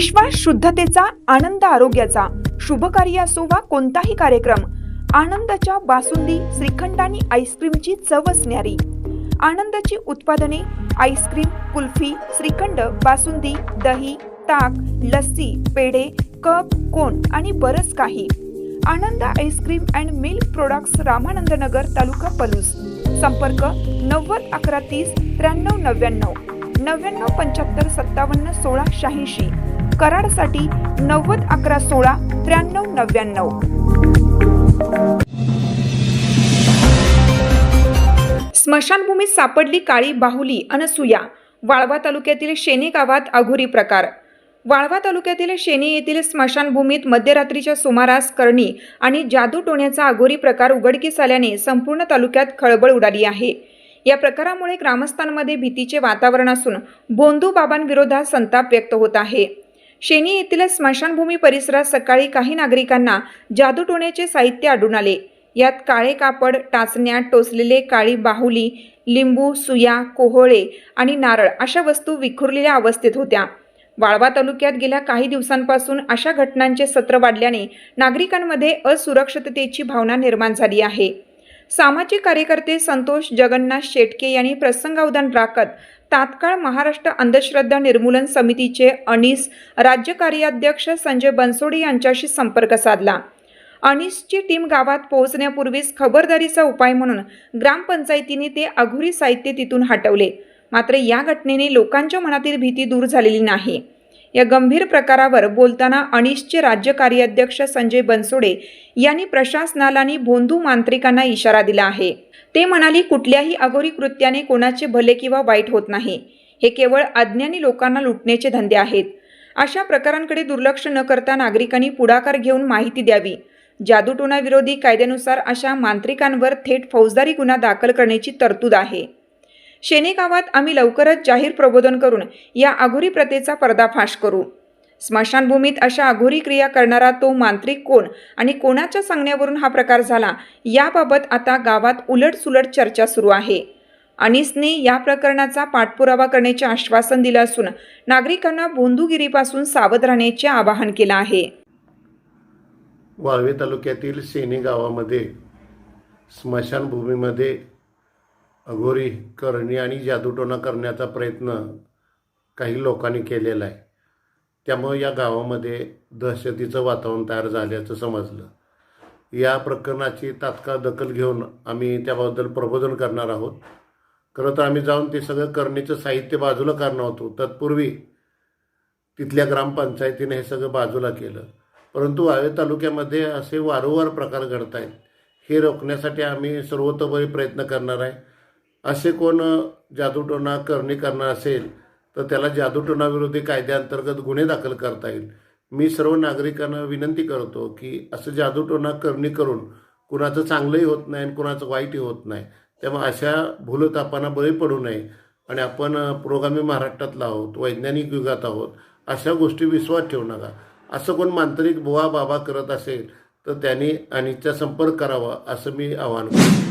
विश्वास शुद्धतेचा, आनंद आरोग्याचा, शुभ कार्य असो वा कोणताही कार्यक्रम, आनंदाच्या बासुंदी, श्रीखंड आणि आईस्क्रीमची चव असणारी आनंदाची उत्पादने, आईस्क्रीम, कुल्फी, श्रीखंड, बासुंदी, दही, ताक, लस्सी, पेढे, कप, कोन आणि बरंच काही. Anand ice cream and milk products, Ramanand Nagar, taluka Palus. संपर्क 90 11 30 93 99 99 75 57 16 86. कराडसाठी 90 11 16 93 99. स्मशानभूमीत सापडली काळी बाहुली अनसुया. वाळवा तालुक्यातील शेनी गावात अघोरी प्रकार. वाळवा तालुक्यातील शेनी येथील स्मशानभूमीत मध्यरात्रीच्या सुमारास करणी आणि जादूटोण्याचा अघोरी प्रकार उघडकीस आल्याने संपूर्ण तालुक्यात खळबळ उडाली आहे. या प्रकारामुळे ग्रामस्थांमध्ये भीतीचे वातावरण असून भोंदू बाबांविरोधात संताप व्यक्त होत आहे. शेनी येथील स्मशानभूमी परिसरात सकाळी काही नागरिकांना जादूटोण्याचे साहित्य आढळून आले. यात काळे कापड, टाचण्या, टोचलेले काळी बाहुली, लिंबू, सुया, कोहळे आणि नारळ अशा वस्तू विखुरलेल्या अवस्थेत होत्या. वाळवा तालुक्यात गेल्या काही दिवसांपासून अशा घटनांचे सत्र वाढल्याने नागरिकांमध्ये असुरक्षिततेची भावना निर्माण झाली आहे. सामाजिक कार्यकर्ते संतोष जगन्नाथ शेटके यांनी प्रसंगावधान राखत तात्काळ महाराष्ट्र अंधश्रद्धा निर्मूलन समितीचे अनीस राज्य कार्याध्यक्ष संजय बनसोडे यांच्याशी संपर्क साधला. अनीसची टीम गावात पोहोचण्यापूर्वीच खबरदारीचा उपाय म्हणून ग्रामपंचायतीने ते अघोरी साहित्य तिथून हटवले. मात्र या घटनेने लोकांच्या मनातील भीती दूर झालेली नाही. या गंभीर प्रकारावर बोलताना अनीसचे राज्य कार्याध्यक्ष संजय बनसोडे यांनी प्रशासनाला आणि भोंदू मांत्रिकांना इशारा दिला आहे. ते म्हणाले, कुठल्याही अघोरी कृत्याने कोणाचे भले किंवा वाईट होत नाही. हे केवळ अज्ञानी लोकांना लुटण्याचे धंदे आहेत. अशा प्रकारांकडे दुर्लक्ष न करता नागरिकांनी पुढाकार घेऊन माहिती द्यावी. जादूटोणा विरोधी कायद्यानुसार अशा मांत्रिकांवर थेट फौजदारी गुन्हा दाखल करण्याची तरतूद आहे. शेनी गावात आम्ही लवकरच जाहीर प्रबोधन करून या अघोरी प्रथेचा पर्दाफाश करू. स्मशानभूमीत अशा अघोरी क्रिया करणारा तो मांत्रिक कोण आणि कोणाच्या सांगण्यावरून हा प्रकार झाला, याबाबत आता गावात उलटसुलट चर्चा सुरू आहे. अनीसने या प्रकरणाचा पाठपुरावा करण्याचे आश्वासन दिले असून नागरिकांना भोंदूगिरीपासून सावध राहण्याचे आवाहन केले आहे. वाळवे तालुक्यातील शेनी गावामध्ये स्मशानभूमीमध्ये अघोरी, करणी आणि जादूटोणा करण्याचा प्रयत्न काही लोकांनी केलेला आहे. त्यामुळे या गावामध्ये दहशतीचं वातावरण तयार झाल्याचं समजलं. या प्रकरणाची तात्काळ दखल घेऊन आम्ही त्याबद्दल प्रबोधन करणार आहोत. खरं तर आम्ही जाऊन ते सगळं करणीचं साहित्य बाजूला करणार होतो. तत्पूर्वी तिथल्या ग्रामपंचायतीने हे सगळं बाजूला केलं. परंतु वाळवे तालुक्यामध्ये असे वारंवार प्रकार घडत आहेत. हे रोखण्यासाठी आम्ही सर्वतोपरी प्रयत्न करणार आहे. असे कोण जादूटोणा करणी करणार असेल तर त्याला जादूटोणा विरोधी कायद्याअंतर्गत गुन्हे दाखल करता येईल. मी सर्व नागरिकांना विनंती करतो की असं जादूटोणा करणी करून कुणाचं चांगलंही होत नाही आणि कुणाचं वाईटही होत नाही. त्यामुळे अशा भूलथापांना बळी पडू नये. आणि आपण पुरोगामी महाराष्ट्रातला आहोत, वैज्ञानिक युगात आहोत. अशा गोष्टी विश्वास ठेवू नका. असं कोण मांत्रिक बुवा बाबा करत असेल तर त्यांनी अनीसचा संपर्क करावा असं मी आवाहन करतो.